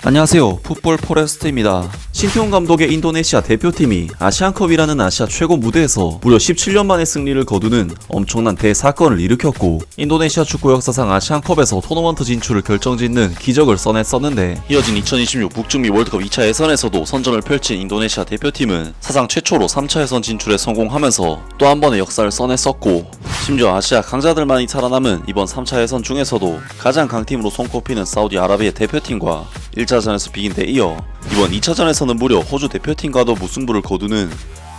안녕하세요. 풋볼 포레스트입니다. 신태용 감독의 인도네시아 대표팀이 아시안컵이라는 아시아 최고 무대에서 무려 17년 만에 승리를 거두는 엄청난 대사건을 일으켰고, 인도네시아 축구 역사상 아시안컵에서 토너먼트 진출을 결정짓는 기적을 써냈었는데, 이어진 2026 북중미 월드컵 2차 예선에서도 선전을 펼친 인도네시아 대표팀은 사상 최초로 3차 예선 진출에 성공하면서 또 한 번의 역사를 써냈었고, 심지어 아시아 강자들만이 살아남은 이번 3차 예선 중에서도 가장 강팀으로 손꼽히는 사우디아라비아 대표팀과 1차전에서 비긴 데 이어 이번 2차전에서는 무려 호주 대표팀과도 무승부를 거두는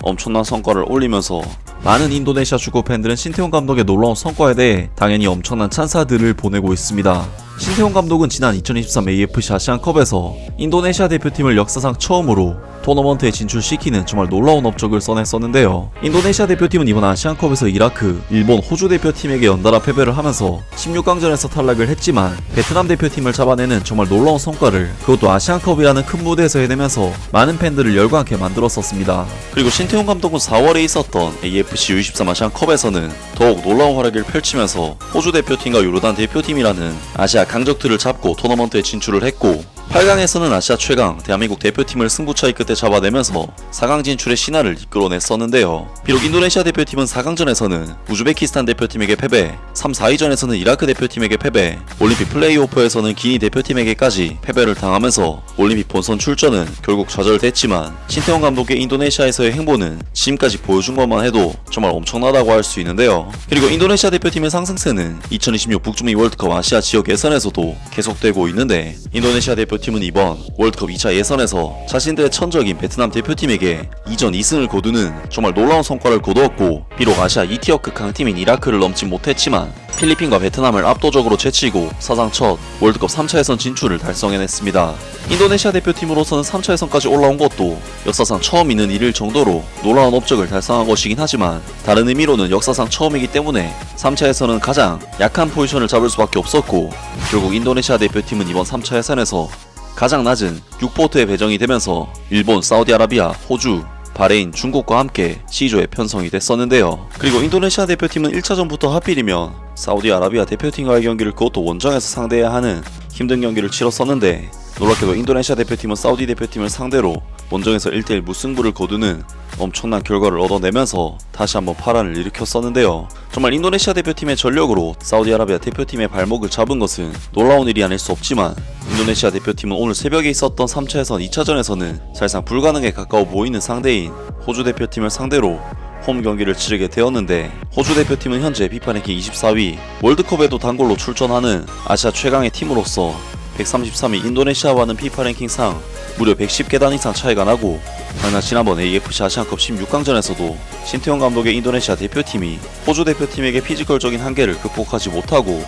엄청난 성과를 올리면서, 많은 인도네시아 축구 팬들은 신태용 감독의 놀라운 성과에 대해 당연히 엄청난 찬사들을 보내고 있습니다. 신태용 감독은 지난 2023 AFC 아시안컵에서 인도네시아 대표팀을 역사상 처음으로 토너먼트에 진출시키는 정말 놀라운 업적을 써냈었는데요. 인도네시아 대표팀은 이번 아시안컵에서 이라크, 일본, 호주 대표팀에게 연달아 패배를 하면서 16강전에서 탈락을 했지만, 베트남 대표팀을 잡아내는 정말 놀라운 성과를, 그것도 아시안컵이라는 큰 무대에서 해내면서 많은 팬들을 열광하게 만들었었습니다. 그리고 신태용 감독은 4월에 있었던 AFC U23 아시안컵에서는 더욱 놀라운 활약을 펼치면서 호주 대표팀과 요르단 대표팀이라는 아시아 강적들을 잡고 토너먼트에 진출을 했고, 8강에서는 아시아 최강 대한민국 대표팀을 승부차이 끝에 잡아내면서 4강 진출의 신화를 이끌어냈었는데요. 비록 인도네시아 대표팀은 4강전에서는 우즈베키스탄 대표팀에게 패배, 3, 4위전에서는 이라크 대표팀에게 패배, 올림픽 플레이오프에서는 기니 대표팀에게까지 패배를 당하면서 올림픽 본선 출전은 결국 좌절됐지만, 신태용 감독의 인도네시아에서의 행보는 지금까지 보여준 것만 해도 정말 엄청나다고 할 수 있는데요. 그리고 인도네시아 대표팀의 상승세는 2026 북중미 월드컵 아시아 지역 예선에서도 계속되고 있는데, 인도네시아 대표팀은 이번 월드컵 2차 예선에서 자신들의 천적인 베트남 대표팀에게 2전 2승을 거두는 정말 놀라운 성과를 거두었고, 비록 아시아 2티어급 강팀인 이라크를 넘지 못했지만 필리핀과 베트남을 압도적으로 제치고 사상 첫 월드컵 3차 예선 진출을 달성해냈습니다. 인도네시아 대표팀으로서는 3차 예선까지 올라온 것도 역사상 처음 있는 일일 정도로 놀라운 업적을 달성한 것이긴 하지만, 다른 의미로는 역사상 처음이기 때문에 3차 예선은 가장 약한 포지션을 잡을 수밖에 없었고, 결국 인도네시아 대표팀은 이번 3차 예선에서 가장 낮은 6포트에 배정이 되면서 일본, 사우디아라비아, 호주, 바레인, 중국과 함께 C조에 편성이 됐었는데요. 그리고 인도네시아 대표팀은 1차전부터 하필이면 사우디아라비아 대표팀과의 경기를, 그것도 원정에서 상대해야 하는 힘든 경기를 치렀었는데, 놀랍게도 인도네시아 대표팀은 사우디 대표팀을 상대로 원정에서 1대1 무승부를 거두는 엄청난 결과를 얻어내면서 다시 한번 파란을 일으켰었는데요. 정말 인도네시아 대표팀의 전력으로 사우디아라비아 대표팀의 발목을 잡은 것은 놀라운 일이 아닐 수 없지만, 인도네시아 대표팀은 오늘 새벽에 있었던 3차 예선 2차전에서는 사실상 불가능에 가까워 보이는 상대인 호주 대표팀을 상대로 홈 경기를 치르게 되었는데, 호주 대표팀은 현재 피파 랭킹 24위, 월드컵에도 단골로 출전하는 아시아 최강의 팀으로서 133위 인도네시아와는 피파 랭킹상 무려 110계단 이상 차이가 나고, 당장 지난번 AFC 아시안컵 16강전에서도 신태용 감독의 인도네시아 대표팀이 호주 대표팀에게 피지컬적인 한계를 극복하지 못하고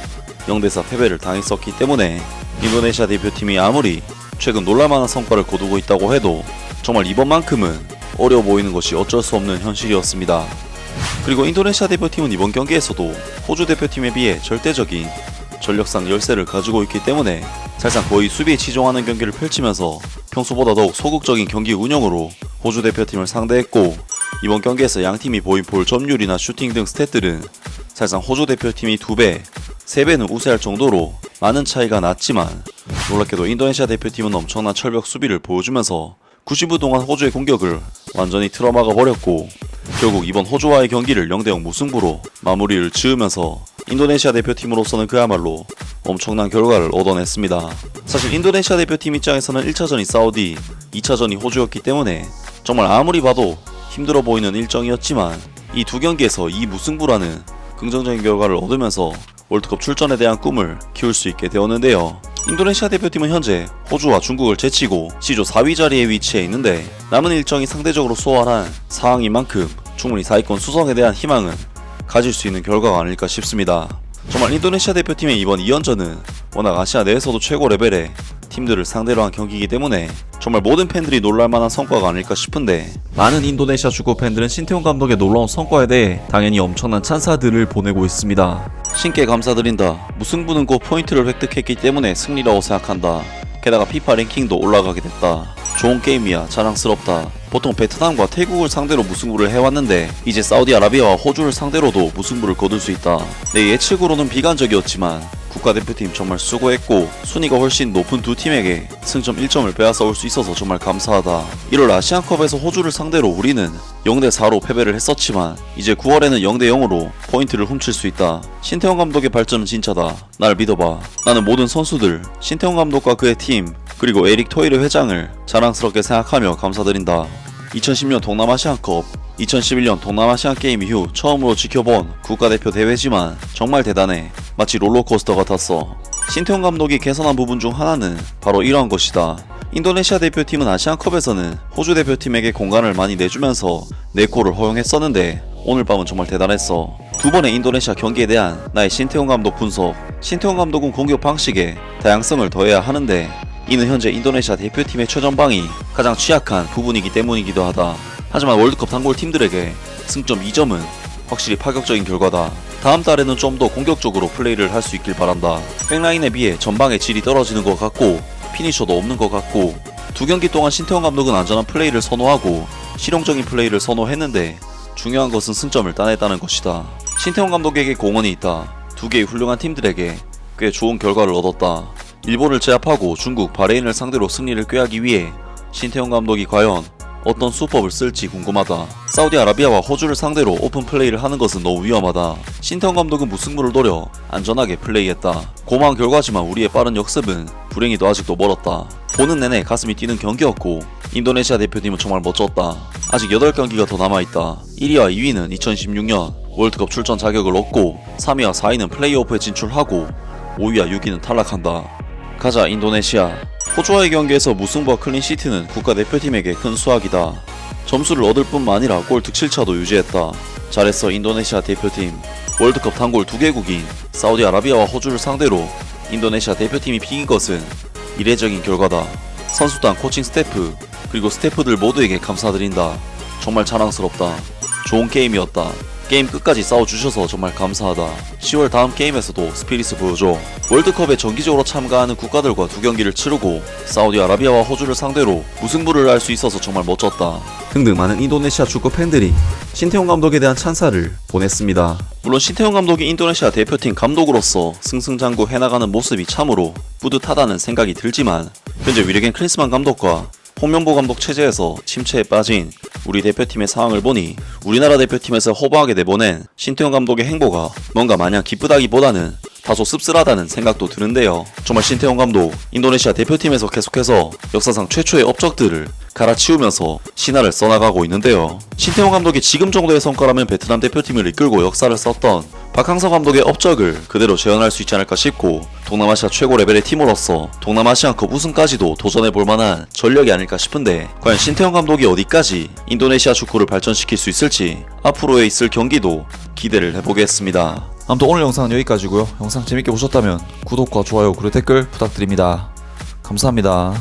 0대4 패배를 당했었기 때문에, 인도네시아 대표팀이 아무리 최근 놀랄만한 성과를 거두고 있다고 해도 정말 이번만큼은 어려워 보이는 것이 어쩔 수 없는 현실이었습니다. 그리고 인도네시아 대표팀은 이번 경기에서도 호주 대표팀에 비해 절대적인 전력상 열세를 가지고 있기 때문에 사실상 거의 수비에 치중하는 경기를 펼치면서 평소보다 더욱 소극적인 경기 운영으로 호주 대표팀을 상대했고, 이번 경기에서 양팀이 보인 볼 점유율이나 슈팅 등 스탯들은 사실상 호주 대표팀이 2배, 3배는 우세할 정도로 많은 차이가 났지만, 놀랍게도 인도네시아 대표팀은 엄청난 철벽 수비를 보여주면서 90분 동안 호주의 공격을 완전히 틀어막아 버렸고, 결국 이번 호주와의 경기를 0대0 무승부로 마무리를 지으면서 인도네시아 대표팀으로서는 그야말로 엄청난 결과를 얻어냈습니다. 사실 인도네시아 대표팀 입장에서는 1차전이 사우디, 2차전이 호주였기 때문에 정말 아무리 봐도 힘들어 보이는 일정이었지만, 이 두 경기에서 2무승부라는 긍정적인 결과를 얻으면서 월드컵 출전에 대한 꿈을 키울 수 있게 되었는데요. 인도네시아 대표팀은 현재 호주와 중국을 제치고 C조 4위 자리에 위치해 있는데, 남은 일정이 상대적으로 수월한 상황인 만큼 충분히 4위권 수성에 대한 희망은 가질 수 있는 결과가 아닐까 싶습니다. 정말 인도네시아 대표팀의 이번 2연전은 워낙 아시아 내에서도 최고 레벨의 팀들을 상대로 한 경기이기 때문에 정말 모든 팬들이 놀랄만한 성과가 아닐까 싶은데, 많은 인도네시아 축구 팬들은 신태용 감독의 놀라운 성과에 대해 당연히 엄청난 찬사들을 보내고 있습니다. 신께 감사드린다. 무승부는 곧 포인트를 획득했기 때문에 승리라고 생각한다. 게다가 피파 랭킹도 올라가게 됐다. 좋은 게임이야. 자랑스럽다. 보통 베트남과 태국을 상대로 무승부를 해왔는데 이제 사우디아라비아와 호주를 상대로도 무승부를 거둘 수 있다. 내 예측으로는 비관적이었지만 국가대표팀 정말 수고했고 순위가 훨씬 높은 두 팀에게 승점 1점을 빼앗아 올 수 있어서 정말 감사하다. 1월 아시안컵에서 호주를 상대로 우리는 0대4로 패배를 했었지만 이제 9월에는 0대0으로 포인트를 훔칠 수 있다. 신태용 감독의 발전은 진짜다. 날 믿어봐. 나는 모든 선수들, 신태용 감독과 그의 팀, 그리고 에릭 토이르 회장을 자랑스럽게 생각하며 감사드린다. 2010년 동남아시안컵, 2011년 동남아시안 게임 이후 처음으로 지켜본 국가대표 대회지만 정말 대단해. 마치 롤러코스터 같았어. 신태용 감독이 개선한 부분 중 하나는 바로 이러한 것이다. 인도네시아 대표팀은 아시안컵에서는 호주 대표팀에게 공간을 많이 내주면서 4골을 허용했었는데 오늘 밤은 정말 대단했어. 두 번의 인도네시아 경기에 대한 나의 신태용 감독 분석. 신태용 감독은 공격 방식에 다양성을 더해야 하는데 이는 현재 인도네시아 대표팀의 최전방이 가장 취약한 부분이기 때문이기도 하다. 하지만 월드컵 단골 팀들에게 승점 2점은 확실히 파격적인 결과다. 다음 달에는 좀 더 공격적으로 플레이를 할 수 있길 바란다. 백라인에 비해 전방의 질이 떨어지는 것 같고 피니셔도 없는 것 같고 두 경기 동안 신태용 감독은 안전한 플레이를 선호하고 실용적인 플레이를 선호했는데 중요한 것은 승점을 따냈다는 것이다. 신태용 감독에게 공헌이 있다. 두 개의 훌륭한 팀들에게 꽤 좋은 결과를 얻었다. 일본을 제압하고 중국, 바레인을 상대로 승리를 꾀하기 위해 신태용 감독이 과연 어떤 수법을 쓸지 궁금하다. 사우디아라비아와 호주를 상대로 오픈 플레이를 하는 것은 너무 위험하다. 신태용 감독은 무승부를 노려 안전하게 플레이했다. 고마운 결과지만 우리의 빠른 역습은 불행히도 아직도 멀었다. 보는 내내 가슴이 뛰는 경기였고 인도네시아 대표팀은 정말 멋졌다. 아직 8경기가 더 남아있다. 1위와 2위는 2016년 월드컵 출전 자격을 얻고 3위와 4위는 플레이오프에 진출하고 5위와 6위는 탈락한다. 가자 인도네시아. 호주와의 경기에서 무승부와 클린시트는 국가대표팀에게 큰 수확이다. 점수를 얻을 뿐만 아니라 골 득실차도 유지했다. 잘했어 인도네시아 대표팀. 월드컵 단골 2개국인 사우디아라비아와 호주를 상대로 인도네시아 대표팀이 비긴 것은 이례적인 결과다. 선수단, 코칭 스태프, 그리고 스태프들 모두에게 감사드린다. 정말 자랑스럽다. 좋은 게임이었다. 게임 끝까지 싸워주셔서 정말 감사하다. 10월 다음 게임에서도 스피릿을 보여줘. 월드컵에 정기적으로 참가하는 국가들과 두 경기를 치르고 사우디아라비아와 호주를 상대로 무승부를 할 수 있어서 정말 멋졌다. 등등 많은 인도네시아 축구 팬들이 신태용 감독에 대한 찬사를 보냈습니다. 물론 신태용 감독이 인도네시아 대표팀 감독으로서 승승장구 해나가는 모습이 참으로 뿌듯하다는 생각이 들지만 현재 위르겐 클린스만 감독과 홍명보 감독 체제에서 침체에 빠진 우리 대표팀의 상황을 보니 우리나라 대표팀에서 허브하게 내보낸 신태용 감독의 행보가 뭔가 마냥 기쁘다기보다는 다소 씁쓸하다는 생각도 드는데요. 정말 신태용 감독 인도네시아 대표팀에서 계속해서 역사상 최초의 업적들을 갈아치우면서 신화를 써나가고 있는데요. 신태용 감독이 지금 정도의 성과라면 베트남 대표팀을 이끌고 역사를 썼던 박항서 감독의 업적을 그대로 재현할 수 있지 않을까 싶고 동남아시아 최고 레벨의 팀으로서 동남아시안컵 우승까지도 도전해볼 만한 전력이 아닐까 싶은데 과연 신태용 감독이 어디까지 인도네시아 축구를 발전시킬 수 있을지 앞으로에 있을 경기도 기대를 해보겠습니다. 아무튼 오늘 영상은 여기까지고요. 영상 재밌게 보셨다면 구독과 좋아요 그리고 댓글 부탁드립니다. 감사합니다.